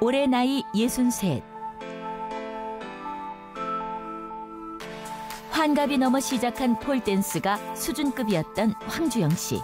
올해 나이 63. 환갑이 넘어 시작한 폴댄스가 수준급이었던 황주영 씨.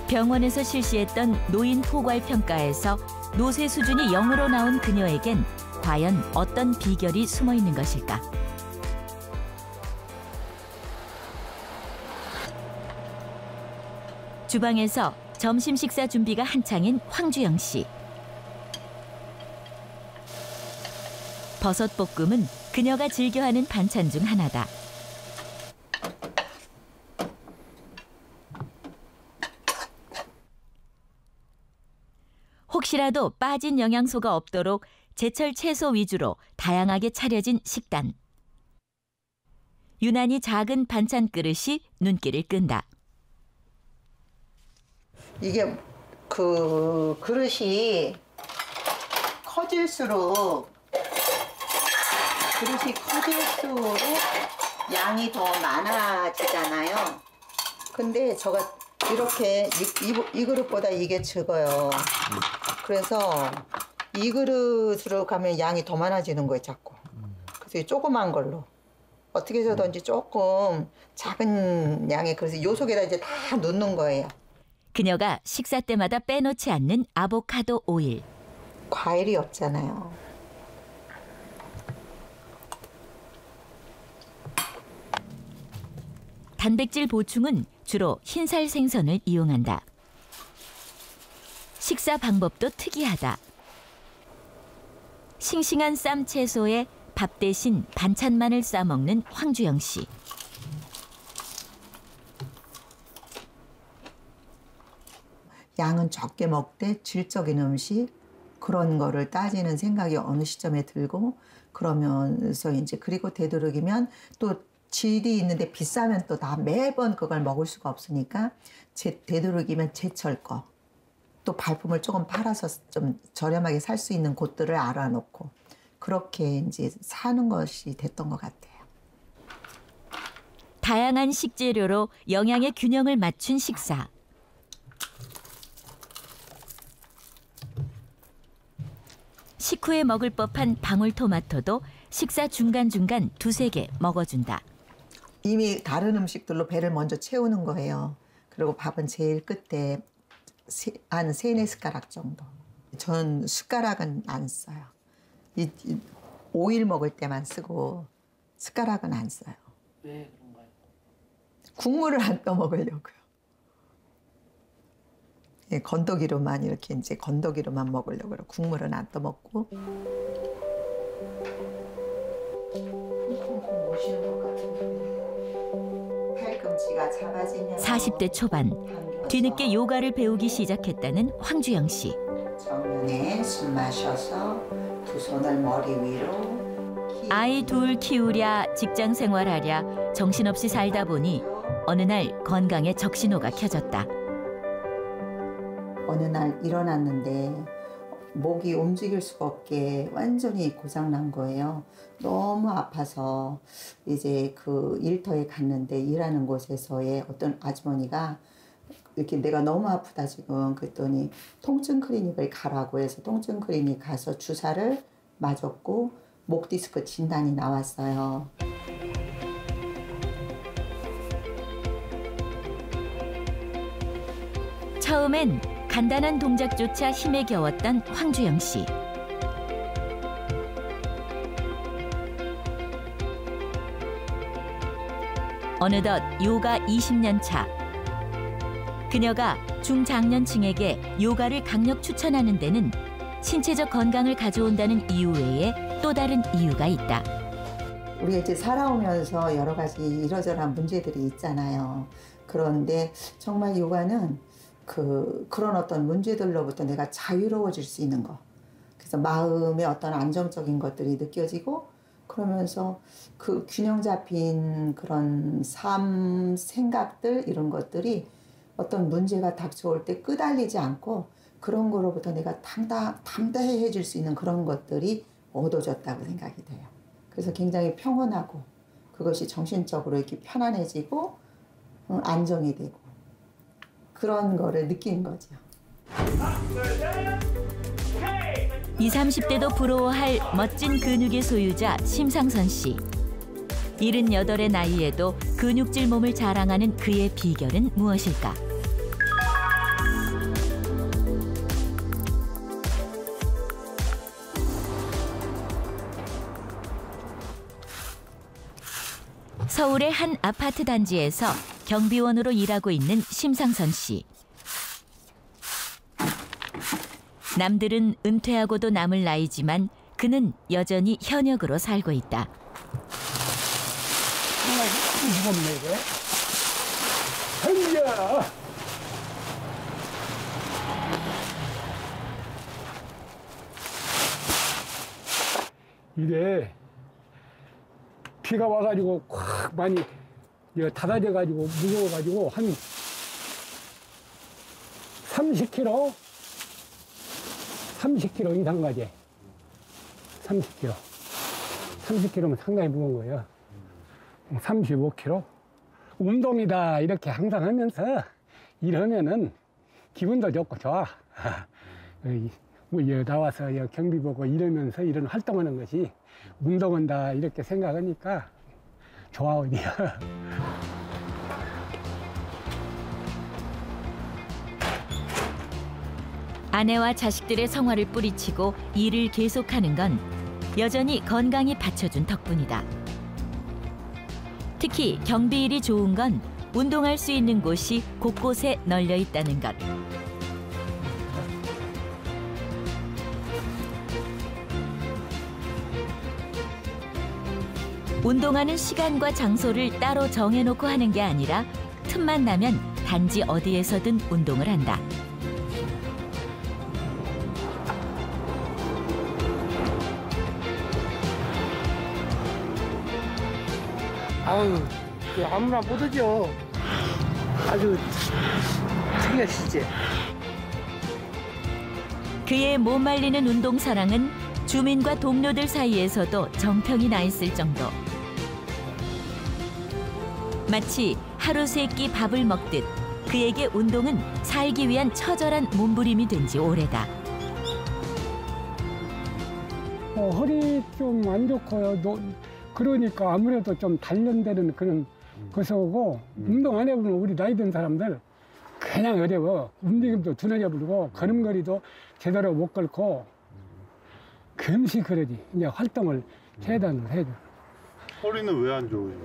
병원에서 실시했던 노인 포괄 평가에서 노쇠 수준이 0으로 나온 그녀에겐 과연 어떤 비결이 숨어 있는 것일까? 주방에서 점심 식사 준비가 한창인 황주영 씨. 버섯볶음은 그녀가 즐겨하는 반찬 중 하나다. 혹시라도 빠진 영양소가 없도록 제철 채소 위주로 다양하게 차려진 식단. 유난히 작은 반찬 그릇이 눈길을 끈다. 이게 그 그릇이 커질수록 양이 더 많아지잖아요. 근데 제가 이렇게 이 그릇보다 이게 적어요. 그래서 이 그릇으로 가면 양이 더 많아지는 거예요, 자꾸. 그래서 이 조그만 걸로 어떻게 해서든지 조금 작은 양의 그릇에 요 속에다 이제 다 넣는 거예요. 그녀가 식사 때마다 빼놓지 않는 아보카도 오일. 과일이 없잖아요. 단백질 보충은 주로 흰살 생선을 이용한다. 식사 방법도 특이하다. 싱싱한 쌈 채소에 밥 대신 반찬만을 싸먹는 황주영 씨. 양은 적게 먹되 질적인 음식 그런 거를 따지는 생각이 어느 시점에 들고 그러면서 이제 그리고 되도록이면 또 질이 있는데 비싸면 또 다 매번 그걸 먹을 수가 없으니까 되도록이면 제철 거 또 발품을 조금 팔아서 좀 저렴하게 살 수 있는 곳들을 알아놓고 그렇게 이제 사는 것이 됐던 것 같아요. 다양한 식재료로 영양의 균형을 맞춘 식사. 식후에 먹을 법한 방울토마토도 식사 중간중간 두세 개 먹어준다. 이미 다른 음식들로 배를 먼저 채우는 거예요. 그리고 밥은 제일 끝에 한 3-4 숟가락 정도. 전 숟가락은 안 써요. 오일 먹을 때만 쓰고 숟가락은 안 써요. 왜 그런가요? 국물을 안 떠먹으려고요. 예, 건더기로만 이렇게 이제 건더기로만 먹으려고 그래요. 국물은 안 떠먹고. 40대 초반, 뒤늦게 요가를 배우기 시작했다는 황주영 씨. 정면에 숨 마셔서 두 손을 머리 위로. 아이 둘 키우랴, 직장 생활하랴, 정신없이 살다 보니 어느 날 건강에 적신호가 켜졌다. 어느 날 일어났는데 목이 움직일 수가 없게 완전히 고장난 거예요. 너무 아파서 이제 그 일터에 갔는데 일하는 곳에서의 어떤 아주머니가 이렇게 내가 너무 아프다 지금 그랬더니 통증 클리닉을 가라고 해서 통증 클리닉 가서 주사를 맞았고 목 디스크 진단이 나왔어요. 처음엔 간단한 동작조차 힘에 겨웠던 황주영 씨. 어느덧 요가 20년 차. 그녀가 중장년층에게 요가를 강력 추천하는 데는 신체적 건강을 가져온다는 이유 외에 또 다른 이유가 있다. 우리가 이제 살아오면서 여러 가지 이러저러한 문제들이 있잖아요. 그런데 정말 요가는 그런 어떤 문제들로부터 내가 자유로워질 수 있는 거. 그래서 마음의 어떤 안정적인 것들이 느껴지고 그러면서 그 균형 잡힌 그런 삶, 생각들 이런 것들이 어떤 문제가 닥쳐올 때 끄달리지 않고 그런 거로부터 내가 담대해질 수 있는 그런 것들이 얻어졌다고 생각이 돼요. 그래서 굉장히 평온하고 그것이 정신적으로 이렇게 편안해지고 안정이 되고 그런 거를 느낀 거죠. 20, 30대도 부러워할 멋진 근육의 소유자 심상선 씨. 78의 나이에도 근육질 몸을 자랑하는 그의 비결은 무엇일까? 서울의 한 아파트 단지에서 경비원으로 일하고 있는 심상선 씨. 남들은 은퇴하고도 남을 나이지만 그는 여전히 현역으로 살고 있다. 무겁네 이게. 현야. 이래 비가 와가지고 콱 많이 닫아져가지고 무거워가지고 한 30kg 이상 가지. 30kg면 상당히 무거운 거예요. 35kg. 운동이다 이렇게 항상 하면서 일하면은 기분도 좋고 좋아. 나와서 경비 보고 이러면서 이런 활동하는 것이 운동한다 이렇게 생각하니까 좋아 어디야. 아내와 자식들의 성화를 뿌리치고 일을 계속하는 건 여전히 건강이 받쳐준 덕분이다. 특히 경비일이 좋은 건 운동할 수 있는 곳이 곳곳에 널려 있다는 것. 운동하는 시간과 장소를 따로 정해놓고 하는 게 아니라 틈만 나면 단지 어디에서든 운동을 한다. 아유, 아무나 못 오죠. 아주 특이하시지. 그의 못 말리는 운동 사랑은 주민과 동료들 사이에서도 정평이 나 있을 정도. 마치 하루 세 끼 밥을 먹듯 그에게 운동은 살기 위한 처절한 몸부림이 된 지 오래다. 허리 좀 안 좋고요. 그러니까 아무래도 좀 단련되는 그런 것이고 운동 안 해보면 우리 나이 든 사람들 그냥 어려워. 움직임도 둔해져 버리고 걸음걸이도 제대로 못 걸고 금시 그러지. 이제 활동을 최대한으로 해줘. 허리는 왜 안 좋으세요?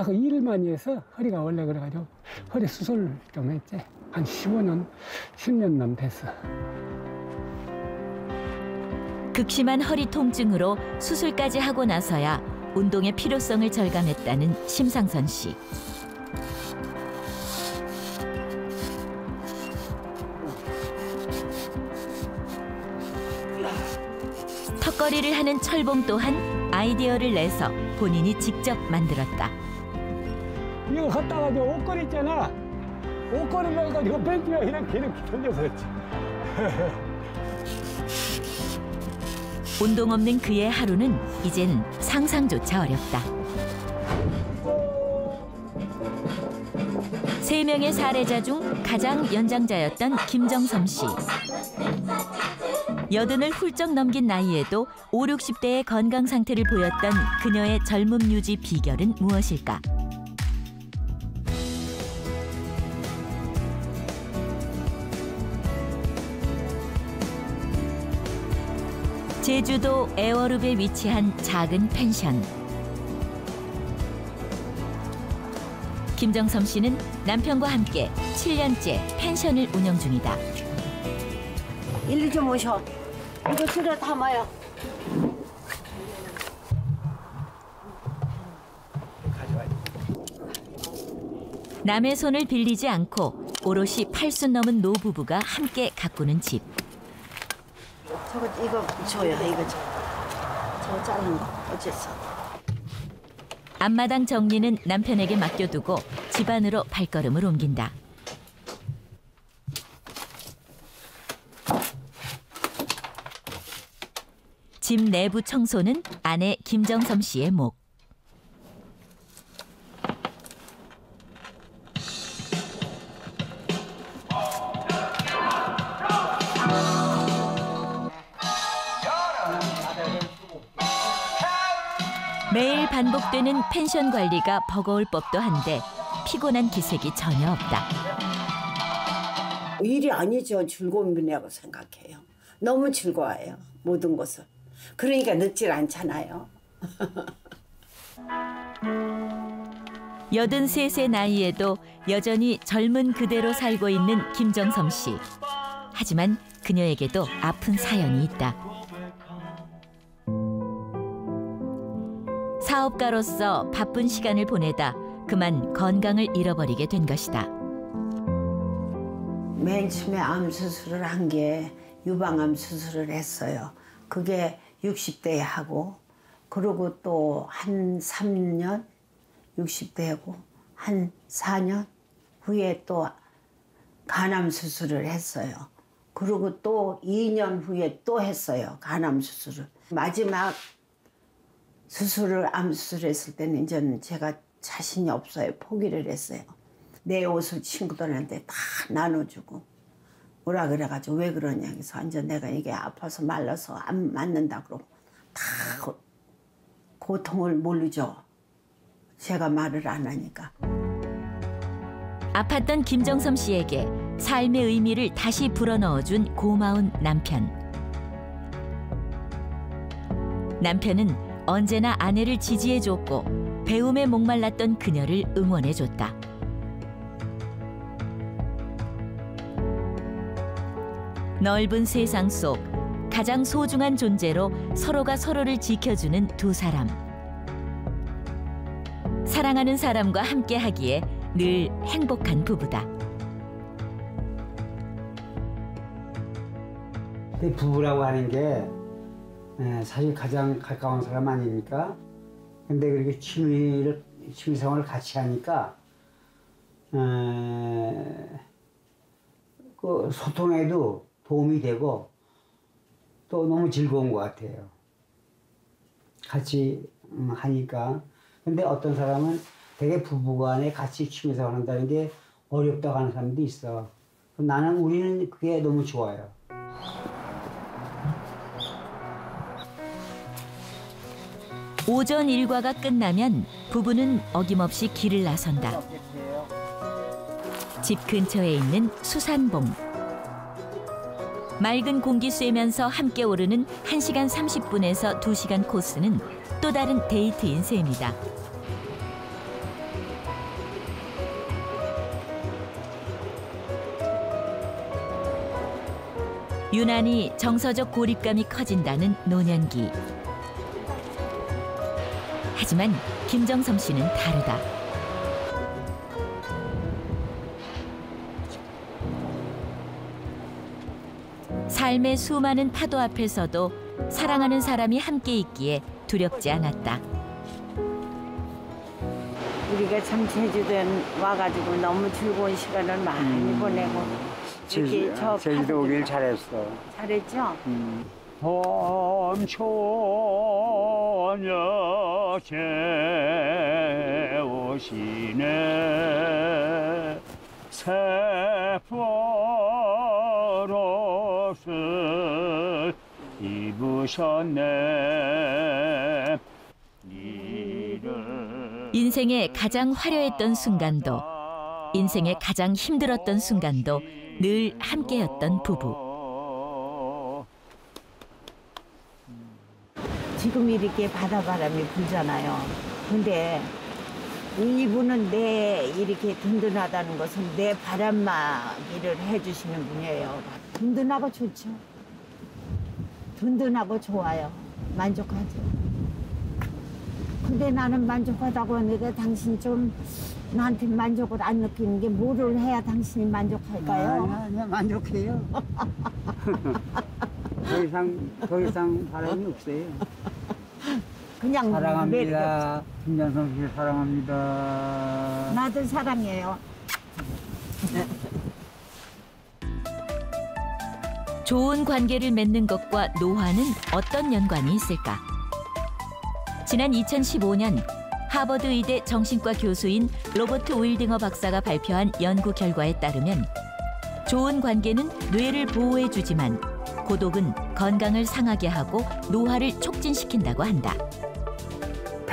그 일을 많이 해서 허리가 원래 그래가지고 허리 수술 좀 했지. 한 15년, 10년 남 됐어. 극심한 허리 통증으로 수술까지 하고 나서야 운동의 필요성을 절감했다는 심상선 씨. 턱걸이를 하는 철봉 또한 아이디어를 내서 본인이 직접 만들었다. 이거 갖다 가지고 옷걸이 있잖아. 옷걸이를 해가지고 벤치에 이렇게 돌려서 그렇지. 운동 없는 그의 하루는 이젠 상상조차 어렵다. 3명의 사례자 중 가장 연장자였던 김정섬 씨. 80을 훌쩍 넘긴 나이에도 5, 60대의 건강 상태를 보였던 그녀의 젊음 유지 비결은 무엇일까? 제주도 애월읍에 위치한 작은 펜션. 김정섬 씨는 남편과 함께 7년째 펜션을 운영 중이다. 일리 좀 오셔. 이거 들어 담아요. 남의 손을 빌리지 않고 오롯이 80 넘은 노부부가 함께 가꾸는 집. 저거 이거 줘요. 이거 저거 자른 거 어째서? 앞마당 정리는 남편에게 맡겨두고 집안으로 발걸음을 옮긴다. 집 내부 청소는 아내 김정섬 씨의 목. 반복되는 펜션 관리가 버거울 법도 한데 피곤한 기색이 전혀 없다. 일이 아니죠. 즐거움이라고 생각해요. 너무 즐거워요. 모든 것을. 그러니까 늙질 않잖아요. 83세 나이에도 여전히 젊은 그대로 살고 있는 김정섬 씨. 하지만 그녀에게도 아픈 사연이 있다. 사업가로서 바쁜 시간을 보내다 그만 건강을 잃어버리게 된 것이다. 맨 처음에 암 수술을 한 게 유방암 수술을 했어요. 그게 60대에 하고 그리고 또 한 3년 60대고 한 4년 후에 또 간암 수술을 했어요. 그리고 또 2년 후에 또 했어요. 간암 수술을. 마지막 수술을 암 수술했을 때는 이제는 제가 자신이 없어요. 포기를 했어요. 내 옷을 친구들한테 다 나눠주고 뭐라 그래가지고 왜 그러냐 해서 완전 내가 이게 아파서 말라서 안 맞는다 그러고 다 고통을 모르죠. 제가 말을 안 하니까. 아팠던 김정섬 씨에게 삶의 의미를 다시 불어넣어준 고마운 남편. 남편은 언제나 아내를 지지해줬고 배움에 목말랐던 그녀를 응원해줬다. 넓은 세상 속 가장 소중한 존재로 서로가 서로를 지켜주는 두 사람. 사랑하는 사람과 함께하기에 늘 행복한 부부다. 부부라고 하는 게 사실 가장 가까운 사람 아닙니까? 근데 그렇게 취미생활을 같이 하니까 그 소통에도 도움이 되고 또 너무 즐거운 것 같아요. 같이 하니까. 근데 어떤 사람은 되게 부부간에 같이 취미생활 한다는 게 어렵다고 하는 사람도 있어. 우리는 그게 너무 좋아요. 오전 일과가 끝나면 부부는 어김없이 길을 나선다. 집 근처에 있는 수산봉. 맑은 공기 쐬면서 함께 오르는 1시간 30분에서 2시간 코스는 또 다른 데이트인 셈이다. 유난히 정서적 고립감이 커진다는 노년기. 하지만 김정섬 씨는 다르다. 삶의 수많은 파도 앞에서도 사랑하는 사람이 함께 있기에 두렵지 않았다. 우리가 참 제주도에 와가지고 너무 즐거운 시간을 많이 보내고 이렇게 저 제주도 오길 잘했어. 잘했죠? 밤초녀 재우시네 세포로스 입으셨네. 인생의 가장 화려했던 순간도 인생의 가장 힘들었던 순간도 늘 함께였던 부부. 지금 이렇게 바다바람이 불잖아요. 근데 이분은 내 이렇게 든든하다는 것은 내 바람막이를 해주시는 분이에요. 든든하고 좋죠. 든든하고 좋아요. 만족하죠. 근데 나는 만족하다고 내가 당신 좀 나한테 만족을 안 느끼는 게 뭐를 해야 당신이 만족할까요? 아니야, 만족해요. 더 이상 바람이 없어요. 그냥 사랑합니다. 김정섬 씨 사랑합니다. 나도 사랑해요. 좋은 관계를 맺는 것과 노화는 어떤 연관이 있을까? 지난 2015년 하버드 의대 정신과 교수인 로버트 윌딩어 박사가 발표한 연구 결과에 따르면 좋은 관계는 뇌를 보호해주지만 고독은 건강을 상하게 하고 노화를 촉진시킨다고 한다.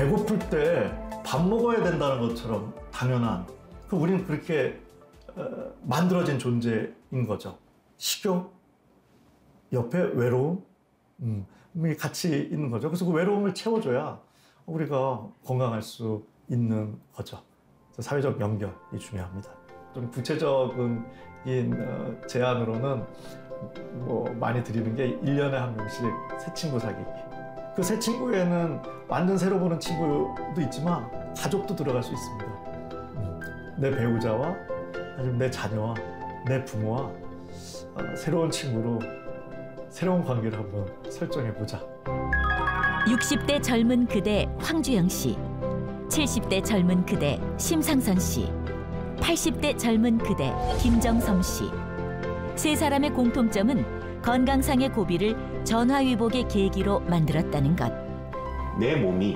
배고플 때 밥 먹어야 된다는 것처럼 당연한, 우리는 그렇게 만들어진 존재인 거죠. 식욕, 옆에 외로움, 같이 있는 거죠. 그래서 그 외로움을 채워줘야 우리가 건강할 수 있는 거죠. 사회적 연결이 중요합니다. 좀 구체적인 제안으로는 많이 드리는 게 1년에 한 명씩 새 친구 사귀기. 그 새 친구에는 완전 새로 보는 친구도 있지만 가족도 들어갈 수 있습니다. 내 배우자와 아니면 내 자녀와 내 부모와 새로운 친구로 새로운 관계를 한번 설정해보자. 60대 젊은 그대 황주영 씨, 70대 젊은 그대 심상선 씨, 80대 젊은 그대 김정섬 씨. 세 사람의 공통점은 건강상의 고비를 전화위복의 계기로 만들었다는 것. 내 몸이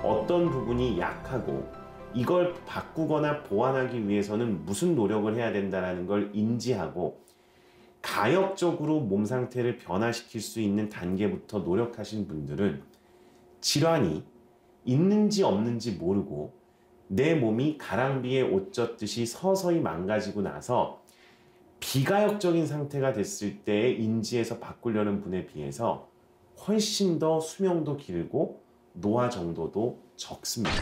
어떤 부분이 약하고 이걸 바꾸거나 보완하기 위해서는 무슨 노력을 해야 된다는 걸 인지하고 가역적으로 몸 상태를 변화시킬 수 있는 단계부터 노력하신 분들은 질환이 있는지 없는지 모르고 내 몸이 가랑비에 옷 젖듯이 서서히 망가지고 나서 비가역적인 상태가 됐을 때 인지해서 바꾸려는 분에 비해서 훨씬 더 수명도 길고 노화 정도도 적습니다.